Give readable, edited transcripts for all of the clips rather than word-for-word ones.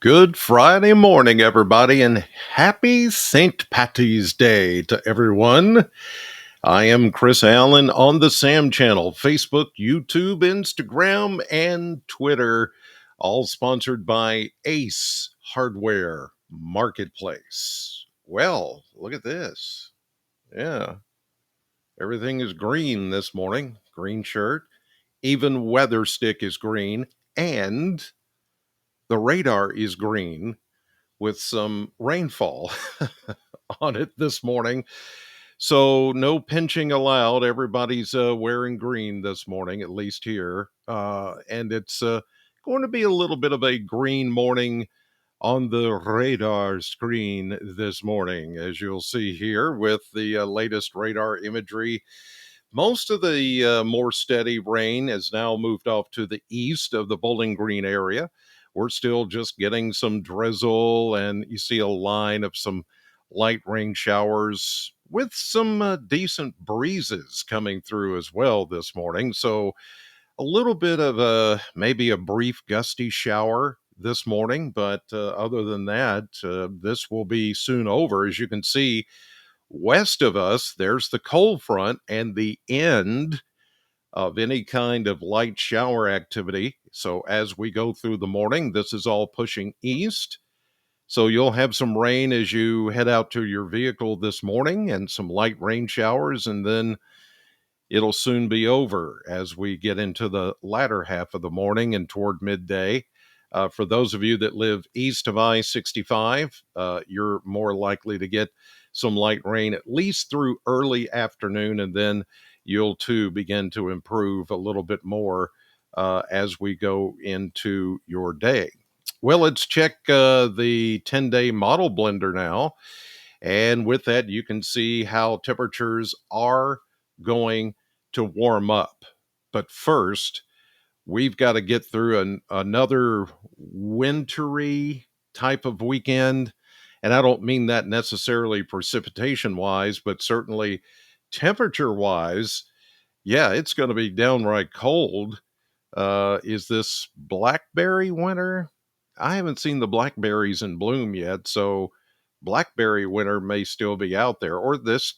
Good Friday morning, everybody, and happy St. Patty's Day to everyone. I am Chris Allen on the Sam channel, Facebook, YouTube, Instagram, and Twitter, all sponsored by Ace Hardware Marketplace. Well, look at this. Yeah, everything is green this morning. Green shirt. Even weather stick is green, and the radar is green with some rainfall on it this morning. So no pinching allowed. Everybody's wearing green this morning, at least here. And it's going to be a little bit of a green morning on the radar screen this morning, as you'll see here with the latest radar imagery. Most of the more steady rain has now moved off to the east of the Bowling Green area. We're still just getting some drizzle, and you see a line of some light rain showers with some decent breezes coming through as well this morning. So a little bit of maybe a brief gusty shower this morning, but other than that, this will be soon over. As you can see, west of us, there's the cold front and the end of any kind of light shower activity. So as we go through the morning, this is all pushing east. So you'll have some rain as you head out to your vehicle this morning and some light rain showers, and then it'll soon be over as we get into the latter half of the morning and toward midday. For those of you that live east of I-65, you're more likely to get some light rain at least through early afternoon, and then you'll too begin to improve a little bit more as we go into your day. Well, let's check the 10-day model blender now. And with that, you can see how temperatures are going to warm up. But first, we've got to get through another wintry type of weekend. And I don't mean that necessarily precipitation wise, but certainly temperature wise. Yeah, it's going to be downright cold. Is this blackberry winter? I haven't seen the blackberries in bloom yet, so blackberry winter may still be out there, or this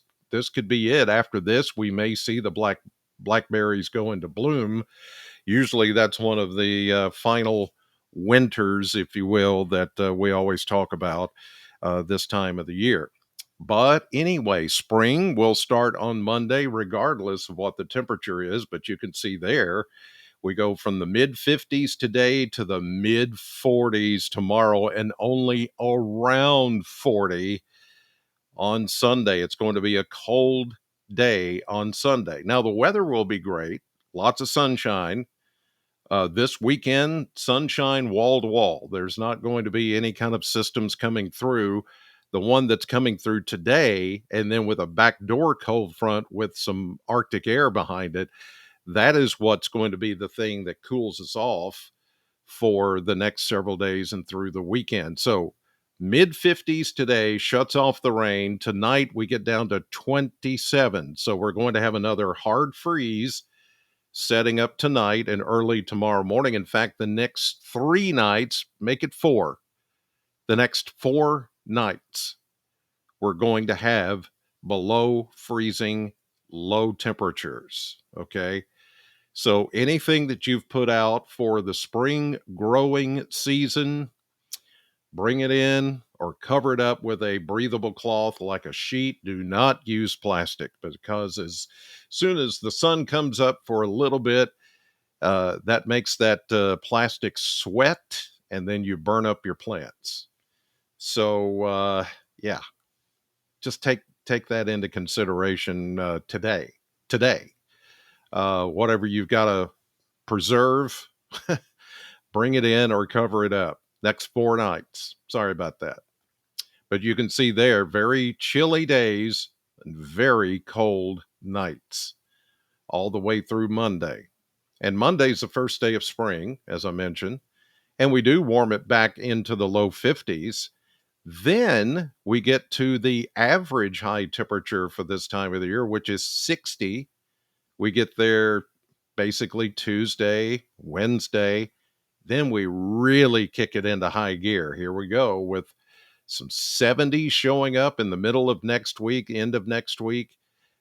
could be it. After this, we may see the blackberries go into bloom. Usually, that's one of the final winters, if you will, that we always talk about this time of the year. But anyway, spring will start on Monday, regardless of what the temperature is. But you can see there, we go from the mid 50s today to the mid 40s tomorrow, and only around 40 on Sunday. It's going to be a cold day on Sunday. Now, the weather will be great, lots of sunshine. This weekend, sunshine wall to wall. There's not going to be any kind of systems coming through. The one that's coming through today, and then with a backdoor cold front with some Arctic air behind it, that is what's going to be the thing that cools us off for the next several days and through the weekend. So mid 50s today, shuts off the rain. Tonight we get down to 27. So we're going to have another hard freeze setting up tonight and early tomorrow morning. In fact, the next 3 nights, make it 4. The next 4 nights, we're going to have below freezing low temperatures. Okay. So anything that you've put out for the spring growing season, bring it in or cover it up with a breathable cloth like a sheet. Do not use plastic, because as soon as the sun comes up for a little bit, that makes that plastic sweat, and then you burn up your plants. So yeah, just take that into consideration today. Whatever you've got to preserve, bring it in or cover it up. Next 4 nights. Sorry about that. But you can see there, very chilly days and very cold nights all the way through Monday. And Monday's the first day of spring, as I mentioned, and we do warm it back into the low 50s. Then we get to the average high temperature for this time of the year, which is 60. We get there basically Tuesday, Wednesday, Then we really kick it into high gear. Here we go with some 70s showing up in the middle of next week, end of next week.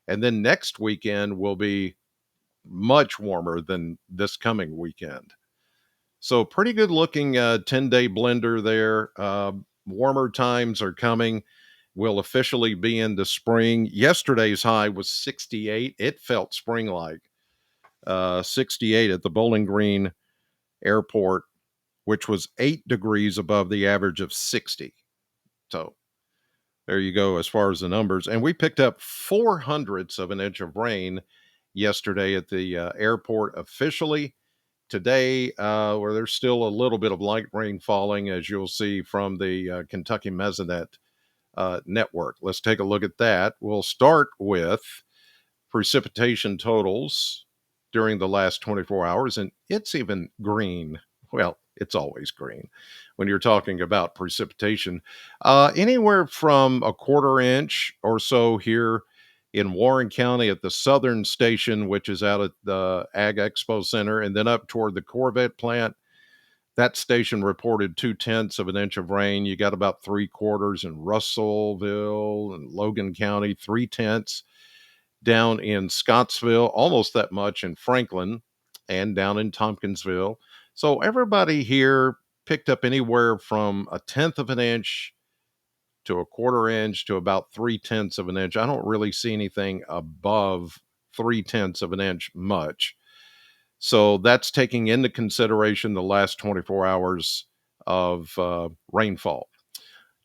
And then next weekend will be much warmer than this coming weekend. So, pretty good looking 10-day blender there. Warmer times are coming. We'll officially be into spring. Yesterday's high was 68. It felt spring like. 68 at the Bowling Green Airport, which was 8 degrees above the average of 60. So, there you go as far as the numbers. And we picked up 400ths of an inch of rain yesterday at the airport officially. Today, where there's still a little bit of light rain falling, as you'll see from the Kentucky Mesonet network. Let's take a look at that. We'll start with precipitation totals during the last 24 hours, and it's even green. Well, it's always green when you're talking about precipitation. Anywhere from a quarter inch or so here in Warren County at the Southern Station, which is out at the Ag Expo Center, and then up toward the Corvette plant. That station reported 2/10 of an inch of rain. You got about 3/4 in Russellville and Logan County, 3/10 down in Scottsville, almost that much in Franklin and down in Tompkinsville. So everybody here picked up anywhere from 1/10 of an inch to a quarter inch to about 3/10 of an inch. I don't really see anything above 3/10 of an inch much. So that's taking into consideration the last 24 hours of rainfall.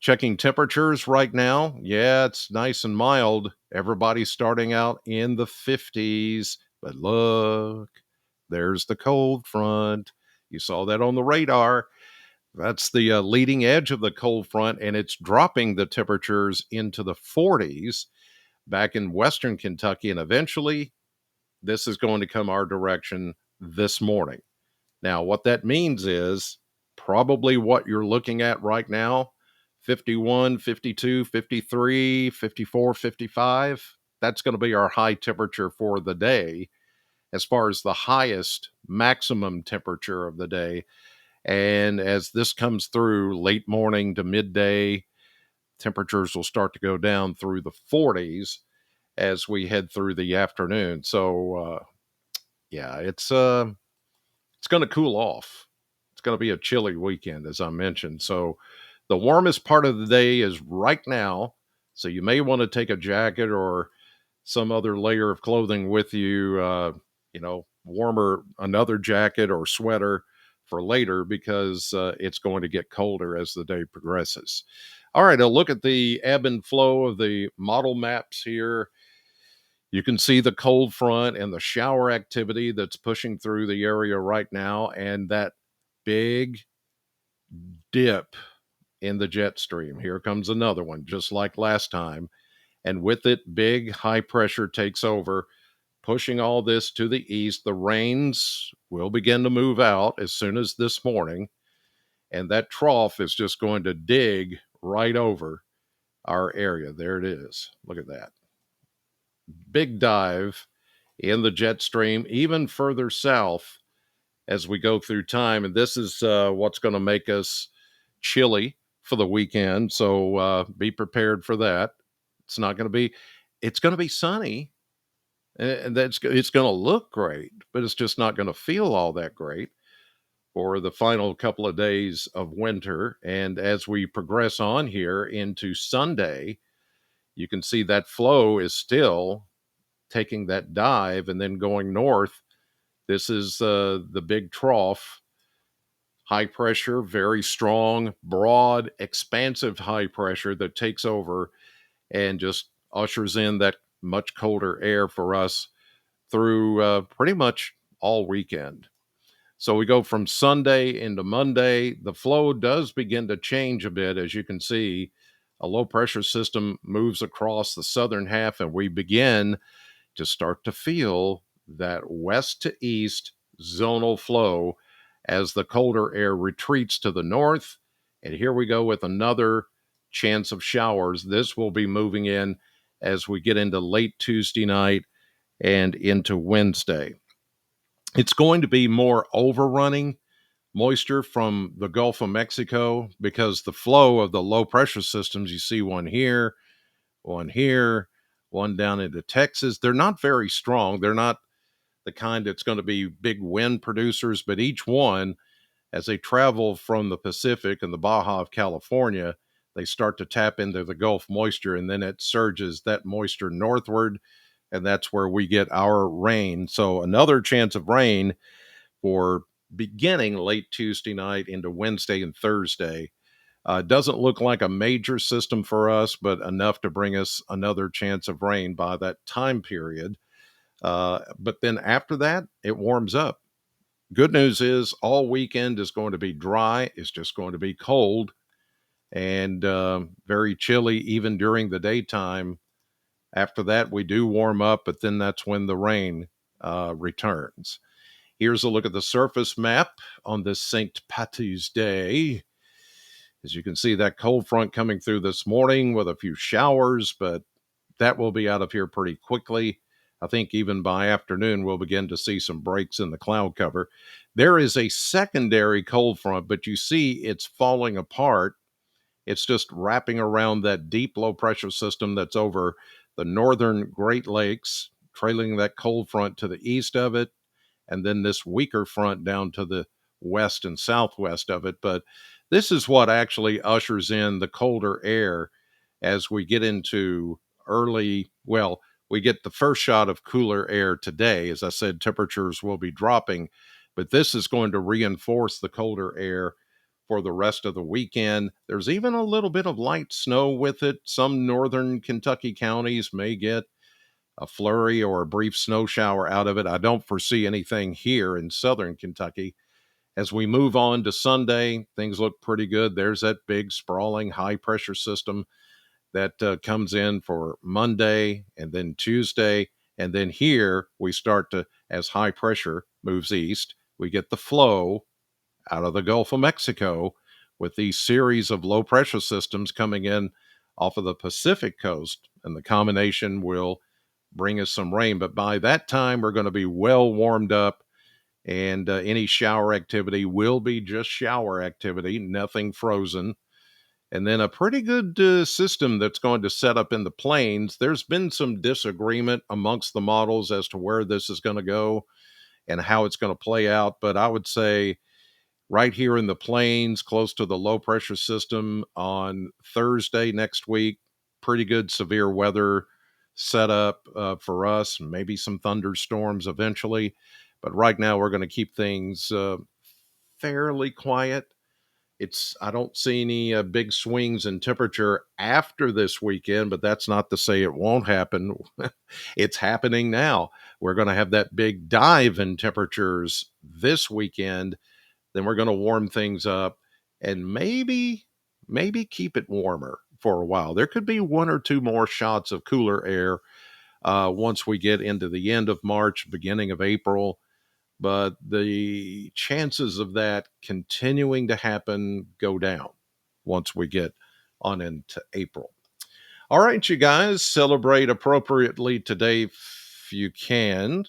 Checking temperatures right now. Yeah, it's nice and mild. Everybody's starting out in the 50s. But look, there's the cold front. You saw that on the radar. That's the leading edge of the cold front, and it's dropping the temperatures into the 40s back in western Kentucky. And eventually, this is going to come our direction this morning. Now, what that means is probably what you're looking at right now 51, 52, 53, 54, 55. That's going to be our high temperature for the day as far as the highest maximum temperature of the day. And as this comes through late morning to midday, temperatures will start to go down through the 40s as we head through the afternoon. So, yeah, it's going to cool off. It's going to be a chilly weekend, as I mentioned. So the warmest part of the day is right now. So you may want to take a jacket or some other layer of clothing with you, warmer, another jacket or sweater for later because it's going to get colder as the day progresses. All right, I'll look at the ebb and flow of the model maps here. You can see the cold front and the shower activity that's pushing through the area right now, and that big dip in the jet stream. Here comes another one, just like last time. And with it, big high pressure takes over, pushing all this to the east. The rains will begin to move out as soon as this morning, and that trough is just going to dig right over our area. There it is. Look at that. Big dive in the jet stream, even further south as we go through time. And this is what's going to make us chilly for the weekend. So be prepared for that. It's not going to be, it's going to be sunny and it's going to look great, but it's just not going to feel all that great for the final couple of days of winter. And as we progress on here into Sunday, you can see that flow is still taking that dive and then going north. This is the big trough. High pressure, very strong, broad, expansive high pressure that takes over and just ushers in that much colder air for us through pretty much all weekend. So we go from Sunday into Monday. The flow does begin to change a bit. As you can see, a low pressure system moves across the southern half, and we begin to start to feel that west to east zonal flow as the colder air retreats to the north. And here we go with another chance of showers. This will be moving in as we get into late Tuesday night and into Wednesday. It's going to be more overrunning, moisture from the Gulf of Mexico, because the flow of the low pressure systems, you see one here, one down into Texas. They're not very strong. They're not the kind that's going to be big wind producers, but each one, as they travel from the Pacific and the Baja of California, they start to tap into the Gulf moisture, and then it surges that moisture northward, and that's where we get our rain. So another chance of rain for beginning late Tuesday night into Wednesday and Thursday. Doesn't look like a major system for us, but enough to bring us another chance of rain by that time period. But then after that, it warms up. Good news is all weekend is going to be dry. It's just going to be cold and very chilly, even during the daytime. After that, we do warm up, but then that's when the rain returns. Here's a look at the surface map on this St. Patty's Day. As you can see, that cold front coming through this morning with a few showers, but that will be out of here pretty quickly. I think even by afternoon, we'll begin to see some breaks in the cloud cover. There is a secondary cold front, but you see it's falling apart. It's just wrapping around that deep low pressure system that's over the northern Great Lakes, trailing that cold front to the east of it, and then this weaker front down to the west and southwest of it. But this is what actually ushers in the colder air as we get into we get the first shot of cooler air today. As I said, temperatures will be dropping, but this is going to reinforce the colder air for the rest of the weekend. There's even a little bit of light snow with it. Some northern Kentucky counties may get a flurry or a brief snow shower out of it. I don't foresee anything here in southern Kentucky. As we move on to Sunday, things look pretty good. There's that big, sprawling, high pressure system that comes in for Monday and then Tuesday. And then here we start to, as high pressure moves east, we get the flow out of the Gulf of Mexico with these series of low pressure systems coming in off of the Pacific coast. And the combination will bring us some rain. But by that time, we're going to be well warmed up, and any shower activity will be just shower activity, nothing frozen. And then a pretty good system that's going to set up in the plains. There's been some disagreement amongst the models as to where this is going to go and how it's going to play out. But I would say right here in the plains, close to the low pressure system on Thursday next week, pretty good severe weather set up for us, maybe some thunderstorms eventually. But right now, we're going to keep things fairly quiet. I don't see any big swings in temperature after this weekend, but that's not to say it won't happen. It's happening now. We're going to have that big dive in temperatures this weekend. Then we're going to warm things up and maybe keep it warmer for a while. There could be one or two more shots of cooler air once we get into the end of March, beginning of April. But the chances of that continuing to happen go down once we get on into April. All right, you guys, celebrate appropriately today if you can.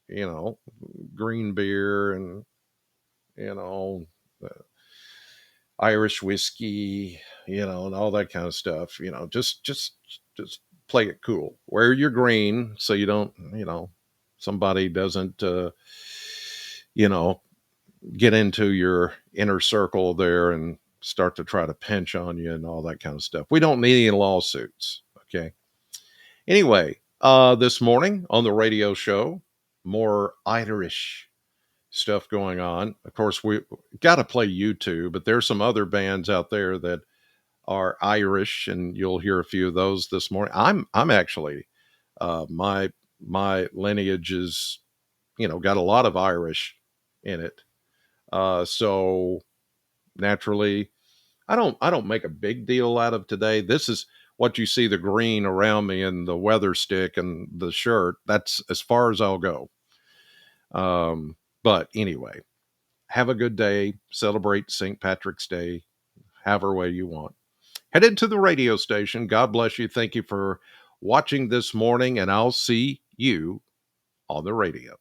You know, green beer and, you know, Irish whiskey, and all that kind of stuff. Just play it cool. Wear your green so you don't, somebody doesn't, you know, get into your inner circle there and start to try to pinch on you and all that kind of stuff. We don't need any lawsuits. Okay. Anyway, this morning on the radio show, more Irish stuff going on. Of course, we got to play U2, but there's some other bands out there that are Irish, and you'll hear a few of those this morning. I'm actually my lineage is got a lot of Irish in it. So naturally, I don't make a big deal out of today. This is what you see, the green around me and the weather stick and the shirt. That's as far as I'll go. But anyway, have a good day. Celebrate St. Patrick's Day, however way you want. Headed to the radio station. God bless you. Thank you for watching this morning, and I'll see you on the radio.